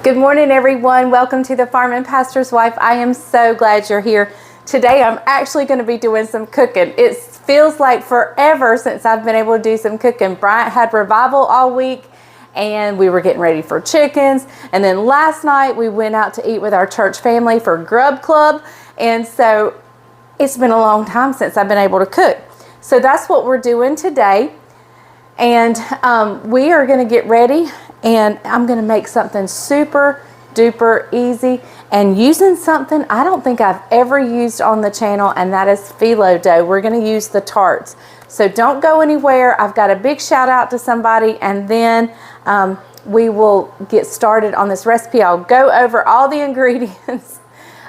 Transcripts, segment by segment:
Good morning, everyone. Welcome to the Farm and Pastor's Wife. I am so glad you're here. Today, I'm actually going to be doing some cooking. It feels like forever since I've been able to do some cooking. Bryant had revival all week, and we were getting ready for chickens. And then last night, we went out to eat with our church family for Grub Club. And so it's been a long time since I've been able to cook. So that's what we're doing today. And we are going to get ready, and I'm going to make something super duper easy and using something I don't think I've ever used on the channel, and that is phyllo dough. We're going to use the tarts. So don't go anywhere. I've got a big shout out to somebody, and then we will get started on this recipe. I'll go over all the ingredients.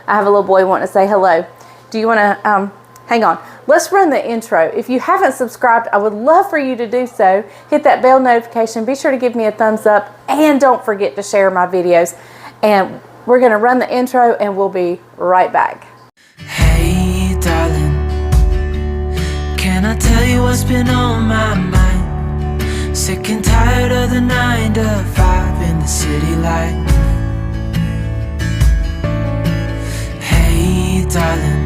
I have a little boy wanting to say hello. Do you want to hang on? Let's run the intro. If you haven't subscribed, I would love for you to do so. Hit that bell notification. Be sure to give me a thumbs up, and don't forget to share my videos. And we're going to run the intro, and we'll be right back. Hey darling, can I tell you what's been on my mind? Sick and tired of the 9 to 5 in the city life. Hey darling,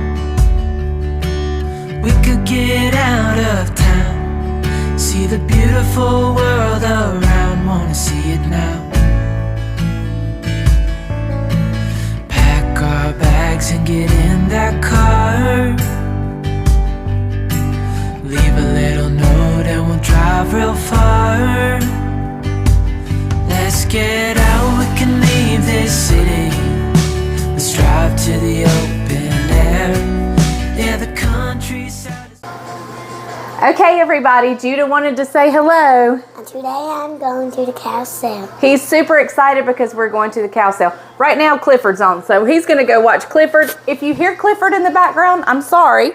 we could get out of town, see the beautiful world around, wanna see it now. Pack our bags and get in that car, leave a little note and we'll drive real far. Let's get out, we can leave this city, let's drive to the open air. Yeah, the countryside is... Okay, everybody, Judah wanted to say hello. And today I'm going to the cow sale. He's super excited because we're going to the cow sale. Right now, Clifford's on, so he's going to go watch Clifford. If you hear Clifford in the background, I'm sorry.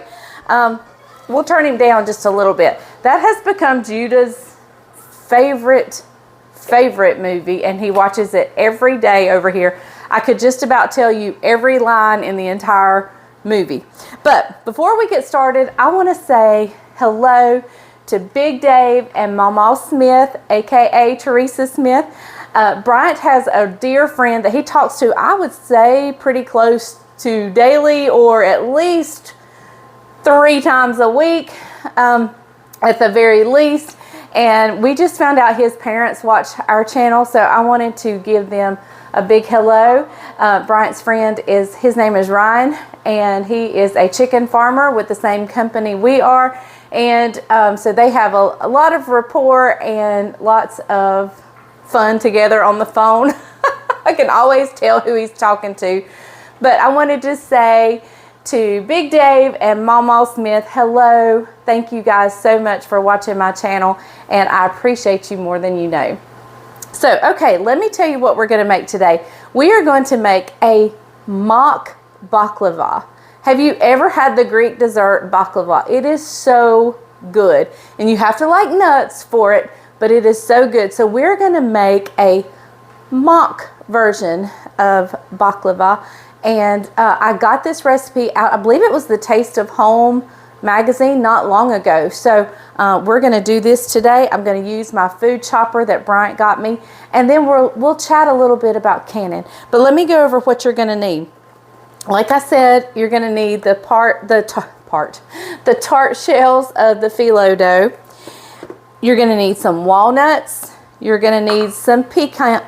We'll turn him down just a little bit. That has become Judah's favorite movie, and he watches it every day over here. I could just about tell you every line in the entire movie. But before we get started, I want to say hello to Big Dave and Mama Smith, aka Teresa Smith. Bryant has a dear friend that he talks to, I would say, pretty close to daily, or at least 3 times a week at the very least. And we just found out his parents watch our channel, so I wanted to give them a big hello. Bryant's friend his name is Ryan, and he is a chicken farmer with the same company we are. And so they have a lot of rapport and lots of fun together on the phone. I can always tell who he's talking to. But I wanted to say to Big Dave and Mama Smith, hello. Thank you guys so much for watching my channel, and I appreciate you more than you know. So, okay, let me tell you what we're going to make today. We are going to make a mock baklava. Have you ever had the Greek dessert baklava? It is so good, and you have to like nuts for it, but it is so good. So we're going to make a mock version of baklava, and I got this recipe out, I believe it was the Taste of Home magazine not long ago. So we're going to do this today. I'm going to use my food chopper that Bryant got me, and then we'll chat a little bit about canning. But let me go over what you're going to need. Like I said, you're going to need the tart shells of the phyllo dough. You're going to need some walnuts. You're going to need some pecans.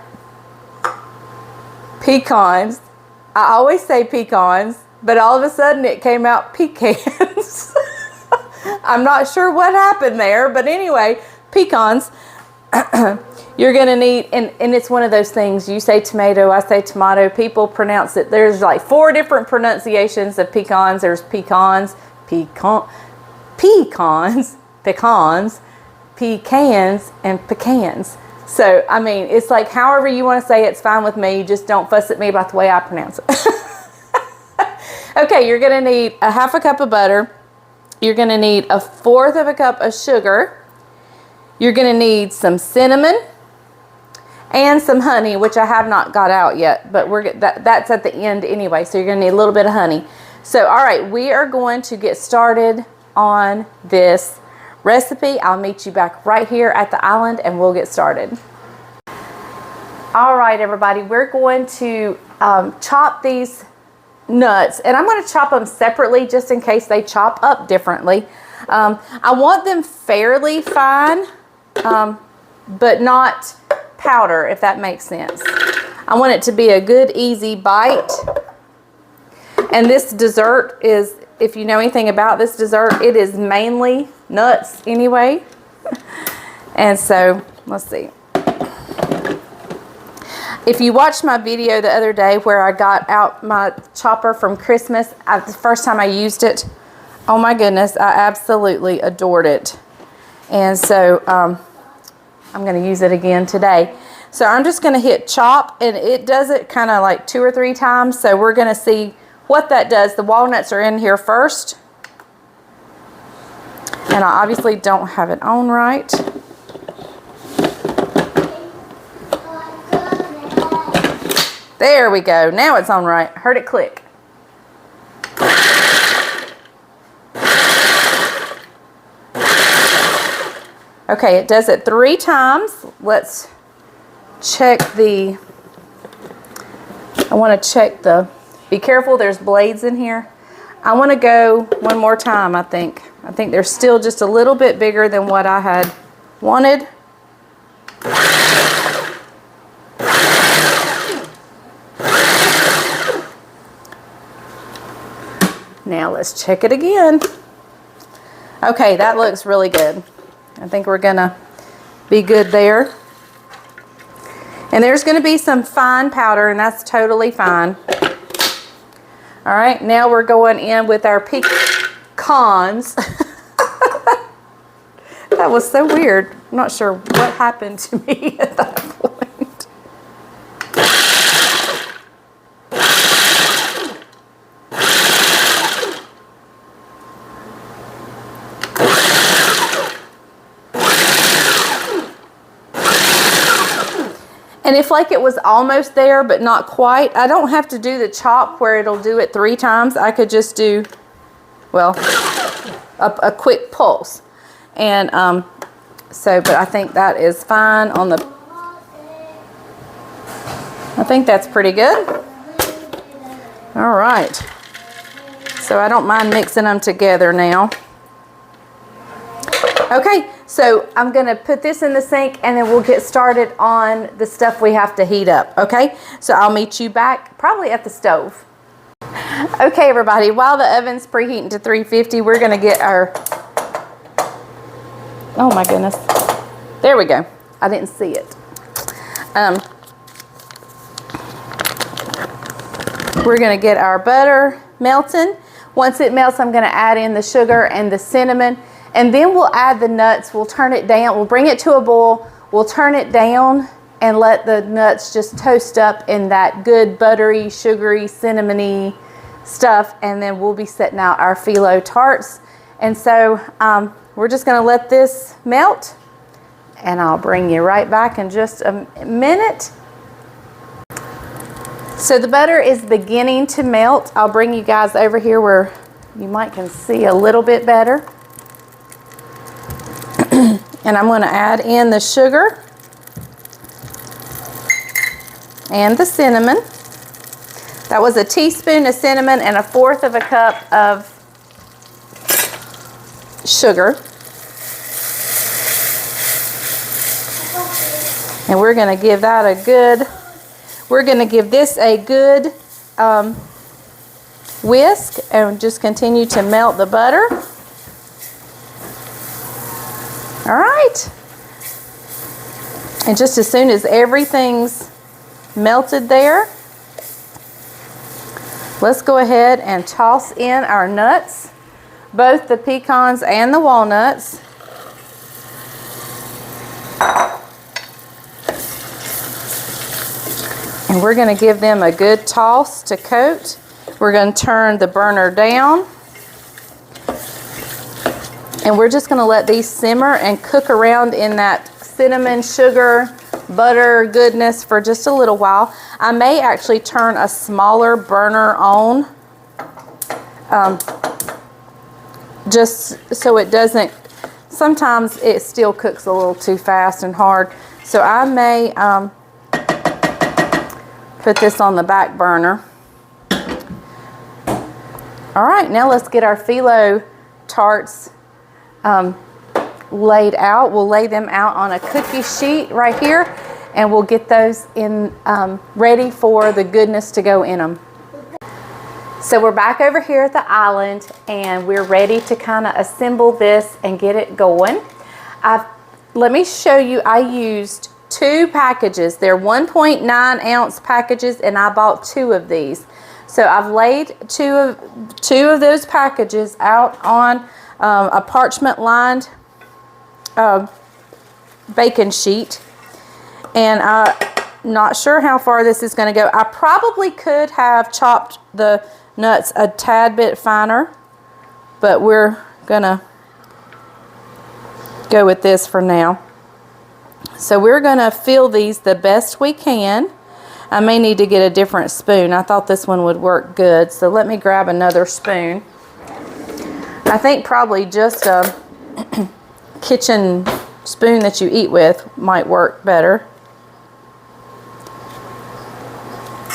I always say pecans, but all of a sudden it came out pecans. I'm not sure what happened there, but anyway, pecans. You're going to need, and it's one of those things, you say tomato, I say tomato. People pronounce it, there's like 4 different pronunciations of pecans. There's pecans, pecans, and pecans. So, I mean, it's like however you want to say it, it's fine with me. Just don't fuss at me about the way I pronounce it. Okay, you're going to need a 1/2 cup of butter. You're going to need 1/4 cup of sugar. You're going to need some cinnamon and some honey, which I have not got out yet, but that's at the end anyway, so you're going to need a little bit of honey. So, all right, we are going to get started on this recipe. I'll meet you back right here at the island, and we'll get started. All right, everybody, we're going to chop these nuts, and I'm going to chop them separately just in case they chop up differently. I want them fairly fine, but not powder, if that makes sense. I want it to be a good, easy bite. And this dessert is, if you know anything about this dessert, it is mainly nuts anyway. And so, let's see. If you watched my video the other day where I got out my chopper from Christmas, the first time I used it, oh my goodness, I absolutely adored it. And so I'm going to use it again today. So I'm just going to hit chop, and it does it kind of like 2 or 3 times. So we're going to see what that does. The walnuts are in here first. And I obviously don't have it on right. There we go. Now it's on right. Heard it click. Okay, it does it 3 times. Let's check the, I want to check the, be careful, there's blades in here. I want to go one more time, I think. I think they're still just a little bit bigger than what I had wanted. Now let's check it again. Okay, that looks really good. I think we're gonna be good there. And there's gonna be some fine powder, and that's totally fine. All right, now we're going in with our pecans. That was so weird. I'm not sure what happened to me at that point. And if like it was almost there but not quite, I don't have to do the chop where it'll do it 3 times. I could just do, well, a quick pulse. And so, but I think that is fine on the, I think that's pretty good. All right. So I don't mind mixing them together now. Okay, so I'm going to put this in the sink, and then we'll get started on the stuff we have to heat up, okay? So I'll meet you back probably at the stove. Okay, everybody, while the oven's preheating to 350, we're going to get our, oh my goodness, there we go. I didn't see it. We're going to get our butter melting. Once it melts, I'm going to add in the sugar and the cinnamon. And then we'll add the nuts. We'll turn it down. We'll bring it to a boil. We'll turn it down and let the nuts just toast up in that good buttery, sugary, cinnamony stuff. And then we'll be setting out our phyllo tarts. And so we're just going to let this melt. And I'll bring you right back in just a minute. So the butter is beginning to melt. I'll bring you guys over here where you might can see a little bit better. And I'm going to add in the sugar and the cinnamon. That was a teaspoon of cinnamon and 1/4 cup of sugar. And we're going to give that a good, we're going to give this a good whisk and just continue to melt the butter. All right. And just as soon as everything's melted there, let's go ahead and toss in our nuts, both the pecans and the walnuts. And we're going to give them a good toss to coat. We're going to turn the burner down. And we're just going to let these simmer and cook around in that cinnamon, sugar, butter goodness for just a little while. I may actually turn a smaller burner on just so it doesn't, sometimes it still cooks a little too fast and hard. So I may put this on the back burner. All right, now let's get our phyllo tarts laid out. We'll lay them out on a cookie sheet right here, and we'll get those in ready for the goodness to go in them. So we're back over here at the island, and we're ready to kind of assemble this and get it going. Let me show you, I used 2 packages. They're 1.9 ounce packages, and I bought 2 of these. So I've laid two of those packages out on a parchment lined baking sheet, and I'm not sure how far this is going to go. I probably could have chopped the nuts a tad bit finer, but we're gonna go with this for now. So we're gonna fill these the best we can. I may need to get a different spoon. I thought this one would work good, so let me grab another spoon. I think probably just a kitchen spoon that you eat with might work better.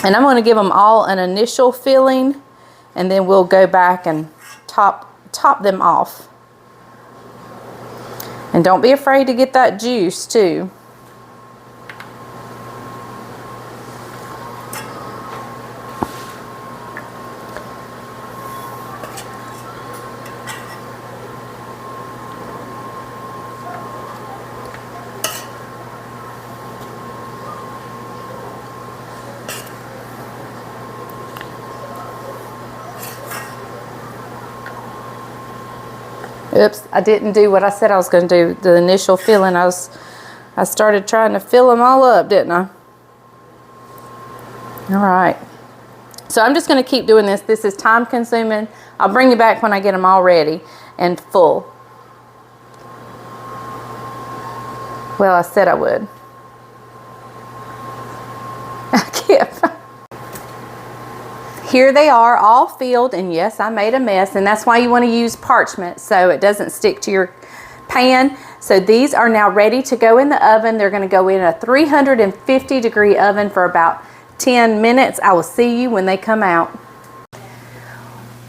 And I'm going to give them all an initial filling, and then we'll go back and top them off. And don't be afraid to get that juice too. Oops, I didn't do what I said I was going to do. The initial filling, I started trying to fill them all up, didn't I? All right. So I'm just going to keep doing this. This is time consuming. I'll bring you back when I get them all ready and full. Well, I said I would. I can't find. Here they are, all filled, and yes, I made a mess, and that's why you want to use parchment so it doesn't stick to your pan. So these are now ready to go in the oven. They're going to go in a 350-degree oven for about 10 minutes. I will see you when they come out.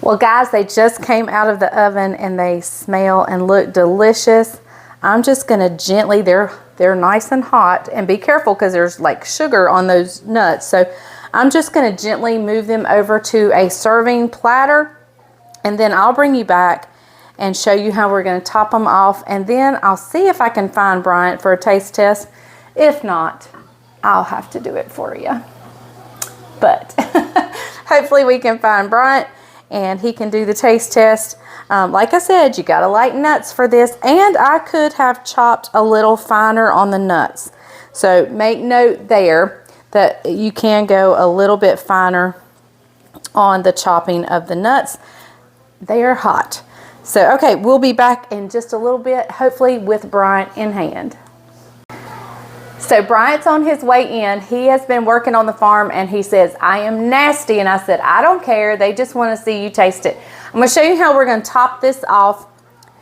Well, guys, they just came out of the oven, and they smell and look delicious. I'm just going to gently, they're nice and hot, and be careful because there's like sugar on those nuts. So I'm just going to gently move them over to a serving platter, and then I'll bring you back and show you how we're going to top them off, and then I'll see if I can find Bryant for a taste test. If not, I'll have to do it for you. But hopefully we can find Bryant and he can do the taste test. Like I said, you got to like nuts for this, and I could have chopped a little finer on the nuts. So make note there that you can go a little bit finer on the chopping of the nuts. They are hot. So, okay, we'll be back in just a little bit, hopefully with Bryant in hand. So Bryant's on his way in. He has been working on the farm, and he says, I am nasty. And I said, I don't care. They just want to see you taste it. I'm going to show you how we're going to top this off.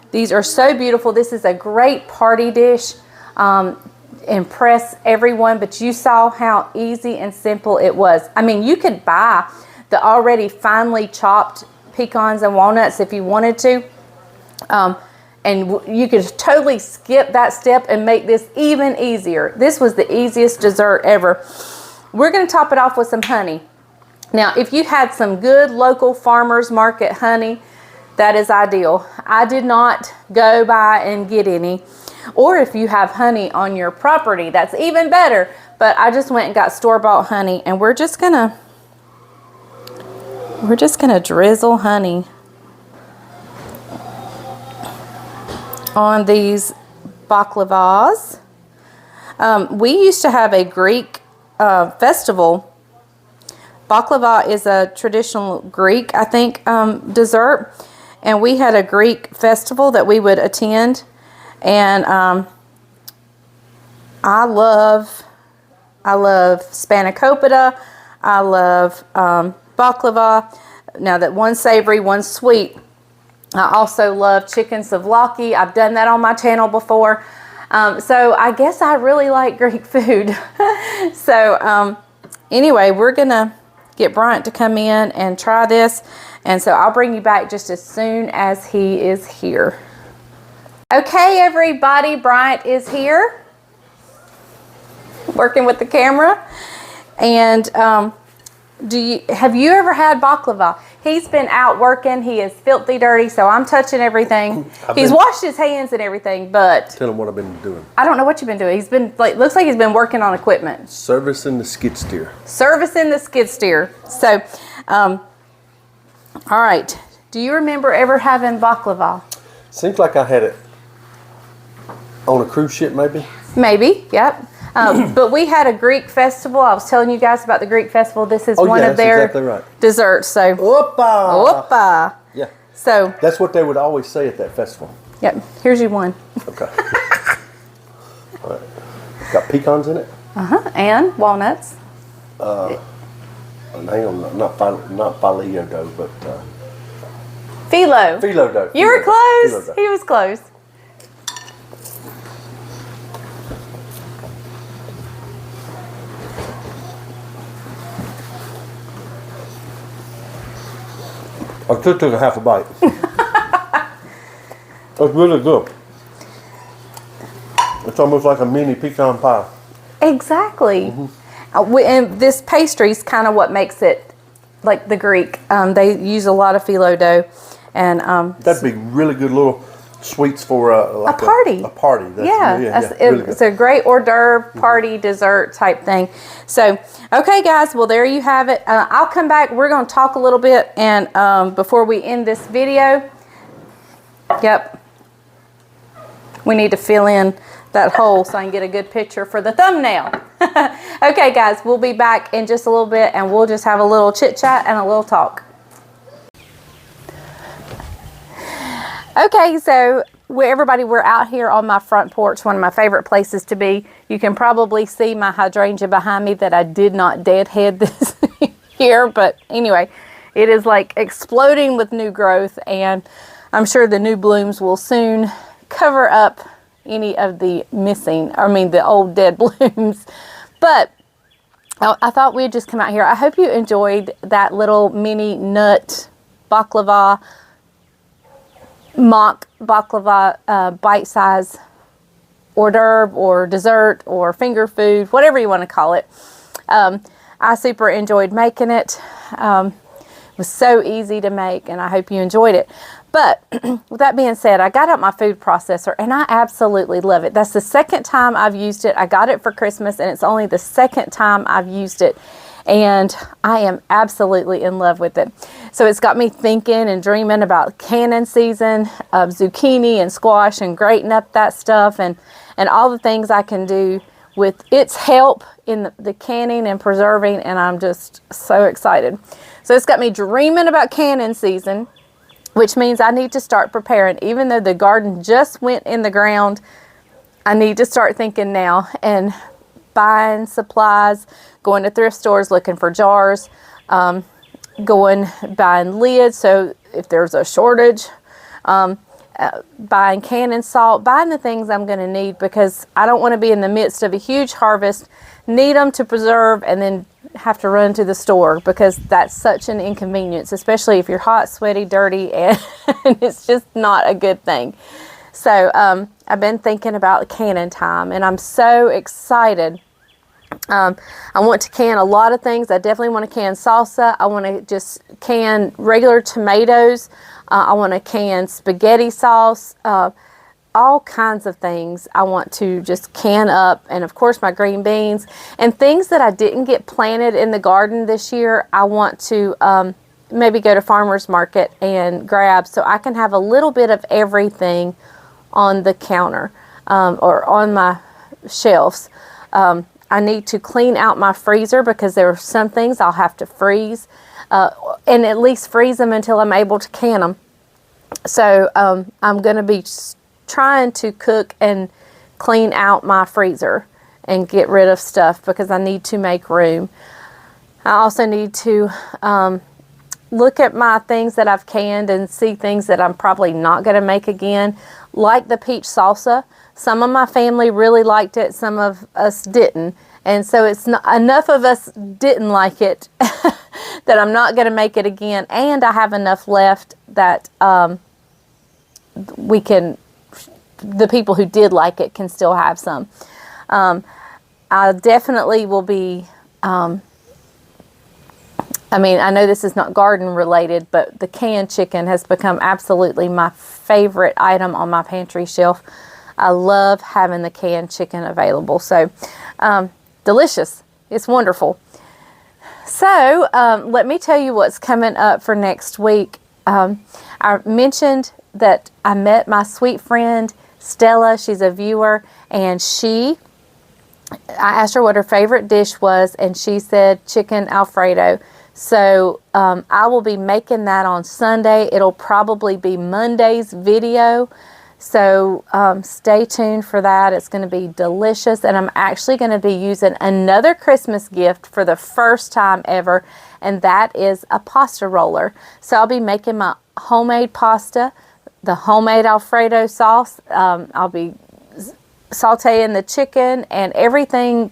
These are so beautiful. This is a great party dish. Impress everyone, but you saw how easy and simple it was. I mean, you could buy the already finely chopped pecans and walnuts if you wanted to, and you could totally skip that step and make this even easier. This was the easiest dessert ever. We're going to top it off with some honey. Now, if you had some good local farmers market honey, that is ideal. I did not go by and get any. Or if you have honey on your property, that's even better. But I just went and got store-bought honey, and we're just gonna drizzle honey on these baklavas. We used to have a Greek festival. Baklava is a traditional Greek, I think, dessert, and we had a Greek festival that we would attend. And I love spanakopita. I love baklava. Now that one's savory, one's sweet. I also love chicken souvlaki. I've done that on my channel before. So I guess I really like Greek food. So anyway, we're going to get Bryant to come in and try this. And so I'll bring you back just as soon as he is here. Okay, everybody, Bryant is here, working with the camera. And have you ever had baklava? He's been out working. He is filthy dirty, so I'm touching everything. He's washed his hands and everything, but tell him what I've been doing. I don't know what you've been doing. He's been looks like he's been working on equipment. Servicing the skid steer. Servicing the skid steer. So, all right. Do you remember ever having baklava? Seems like I had it on a cruise ship, maybe. Maybe. Yep. But we had a Greek festival. I was telling you guys about the Greek festival. This is one of their exactly right. desserts. So, Opa! Yeah. So that's what they would always say at that festival. Yep. Here's your one. Okay. All right. Got pecans in it. And walnuts. Hang on, not phyllo dough, but Phyllo. phyllo dough. You were close. He was close. I took a half a bite. It's really good. It's almost like a mini pecan pie. Exactly. And this pastry is kind of what makes it like the Greek. They use a lot of phyllo dough, and that'd be really good little sweets for like a party. A party. It's a great hors d'oeuvre party dessert type thing. So, okay, guys. Well, there you have it. I'll come back. We're going to talk a little bit, and before we end this video, we need to fill in that hole so I can get a good picture for the thumbnail. Okay, guys. We'll be back in just a little bit, and we'll just have a little chit chat and a little talk. Okay, so we're out here on my front porch, one of my favorite places to be. You can probably see my hydrangea behind me that I did not deadhead this year, but anyway, it is like exploding with new growth, and I'm sure the new blooms will soon cover up any of the the old dead blooms. But I thought we'd just come out here. I hope you enjoyed that little mini nut baklava, mock baklava, bite-size hors d'oeuvre or dessert or finger food, whatever you want to call it. I super enjoyed making it. It was so easy to make, and I hope you enjoyed it. But with that being said, I got out my food processor, and I absolutely love it. That's the second time I've used it. I got it for Christmas, and it's only the second time I've used it. And I am absolutely in love with it. So it's got me thinking and dreaming about canning season of zucchini and squash and grating up that stuff and all the things I can do with its help in the canning and preserving. And I'm just so excited. So it's got me dreaming about canning season, which means I need to start preparing. Even though the garden just went in the ground, I need to start thinking now and buying supplies, going to thrift stores looking for jars, buying lids so if there's a shortage, buying canning salt, buying the things I'm going to need, because I don't want to be in the midst of a huge harvest, need them to preserve, and then have to run to the store, because that's such an inconvenience, especially if you're hot, sweaty, dirty, and it's just not a good thing. So I've been thinking about canning time, and I'm so excited. I want to can a lot of things. I definitely want to can salsa. I want to just can regular tomatoes. I want to can spaghetti sauce. All kinds of things I want to just can up. And of course my green beans. And things that I didn't get planted in the garden this year, I want to maybe go to farmer's market and grab, so I can have a little bit of everything on the counter or on my shelves. I need to clean out my freezer, because there are some things I'll have to freeze and at least freeze them until I'm able to can them. So I'm going to be trying to cook and clean out my freezer and get rid of stuff, because I need to make room. I also need to look at my things that I've canned and see things that I'm probably not going to make again, like the peach salsa. Some of my family really liked it, some of us didn't, And so it's not enough of us didn't like it that I'm not going to make it again. And I have enough left that the people who did like it can still have some. I definitely will be, I know this is not garden related, but the canned chicken has become absolutely my favorite item on my pantry shelf. I love having the canned chicken available. So, delicious. It's wonderful. So, let me tell you what's coming up for next week. I mentioned that I met my sweet friend Stella. She's a viewer, and I asked her what her favorite dish was, and she said chicken Alfredo. So I will be making that on Sunday. It'll probably be Monday's video. So stay tuned for that. It's going to be delicious. And I'm actually going to be using another Christmas gift for the first time ever, and that is a pasta roller. So I'll be making my homemade pasta, the homemade Alfredo sauce. I'll be sauteing the chicken and everything.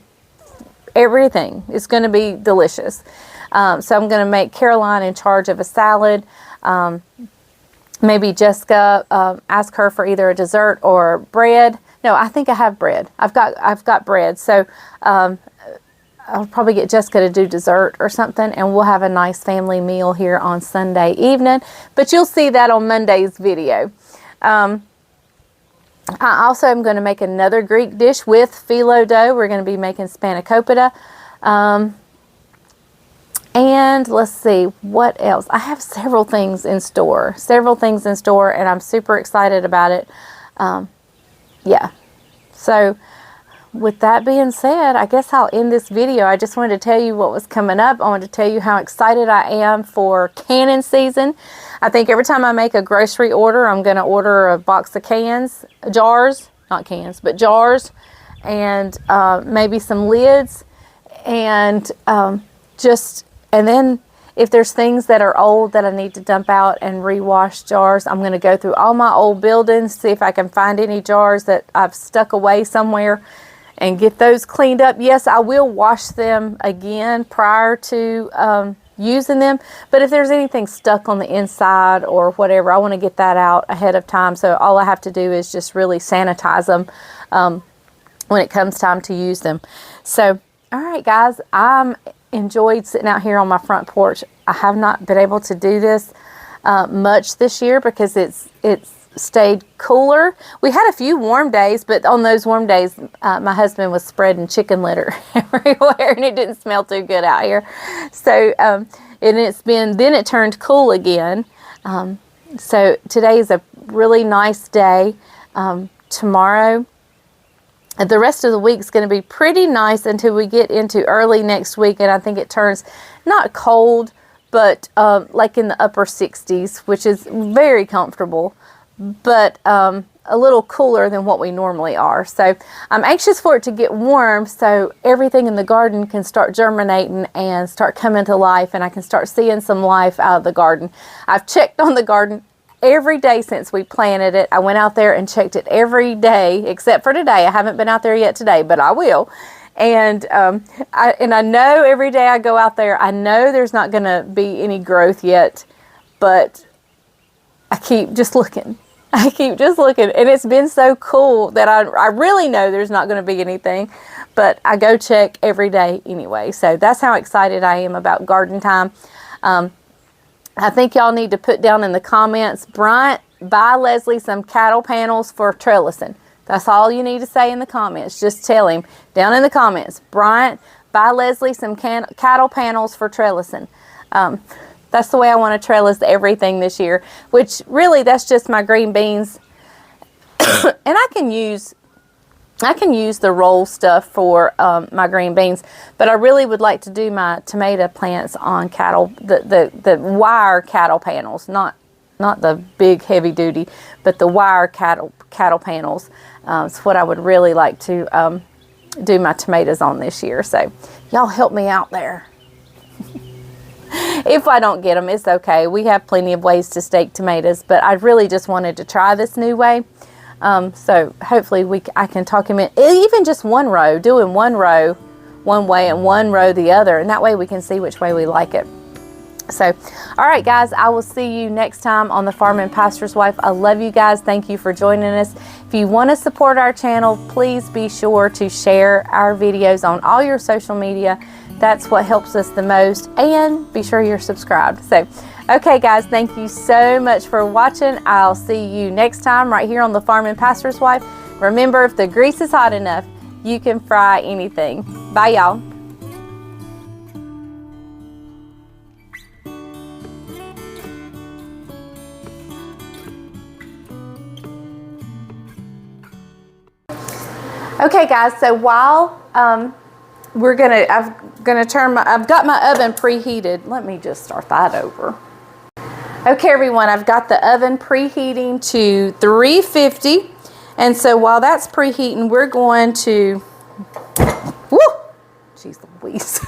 It's going to be delicious. So I'm going to make Caroline in charge of a salad. Maybe Jessica, ask her for either a dessert or bread. No, I think I have bread. I've got bread. So I'll probably get Jessica to do dessert or something, and we'll have a nice family meal here on Sunday evening. But you'll see that on Monday's video. I also am going to make another Greek dish with phyllo dough. We're going to be making spanakopita. And let's see, what else? I have several things in store, and I'm super excited about it. Yeah. So with that being said, I guess I'll end this video. I just wanted to tell you what was coming up. I wanted to tell you how excited I am for canning season. I think every time I make a grocery order, I'm going to order a box of jars, not cans, but jars, and maybe some lids, and then if there's things that are old that I need to dump out and rewash jars, I'm going to go through all my old buildings, see if I can find any jars that I've stuck away somewhere and get those cleaned up. Yes, I will wash them again prior to using them, but if there's anything stuck on the inside or whatever, I want to get that out ahead of time. So all I have to do is just really sanitize them when it comes time to use them. So, all right, guys, I'm enjoyed sitting out here on my front porch. I have not been able to do this much this year because it's stayed cooler. We had a few warm days, but on those warm days, my husband was spreading chicken litter everywhere, and it didn't smell too good out here. So, and then it turned cool again. So today is a really nice day. Tomorrow, the rest of the week is going to be pretty nice until we get into early next week, and I think it turns not cold, but like in the upper 60s, which is very comfortable, but a little cooler than what we normally are. So I'm anxious for it to get warm so everything in the garden can start germinating and start coming to life, and I can start seeing some life out of the garden. I've checked on the garden every day since we planted it. I went out there and checked it every day except for today. I haven't been out there yet today, but I will. And I know every day I go out there, I know there's not going to be any growth yet, but I keep just looking. And it's been so cool that I really know there's not going to be anything, but I go check every day anyway. So that's how excited I am about garden time. I think y'all need to put down in the comments, Bryant, buy Leslie some cattle panels for trellising. That's all you need to say in the comments. Just tell him down in the comments, Bryant, buy Leslie some cattle panels for trellising. That's the way I want to trellis everything this year, which really that's just my green beans. And I can use the roll stuff for my green beans, but I really would like to do my tomato plants on cattle, the wire cattle panels, not the big heavy duty, but the wire cattle panels. It's what I would really like to do my tomatoes on this year. So y'all help me out there. If I don't get them, it's okay. We have plenty of ways to stake tomatoes, but I really just wanted to try this new way. So hopefully I can talk him in, even just one row, doing one row one way and one row the other, and that way we can see which way we like it. So, all right, guys, I will see you next time on The Farm and Pastor's Wife. I love you guys. Thank you for joining us. If you want to support our channel, please be sure to share our videos on all your social media. That's what helps us the most. And be sure you're subscribed. So, okay, guys, thank you so much for watching. I'll see you next time right here on The Farm and Pastor's Wife. Remember, if the grease is hot enough, you can fry anything. Bye, y'all. Okay, guys, so while I've got my oven preheated. Let me just start that over. Okay, everyone, I've got the oven preheating to 350. And so while that's preheating, we're going to, woo, jeez Louise.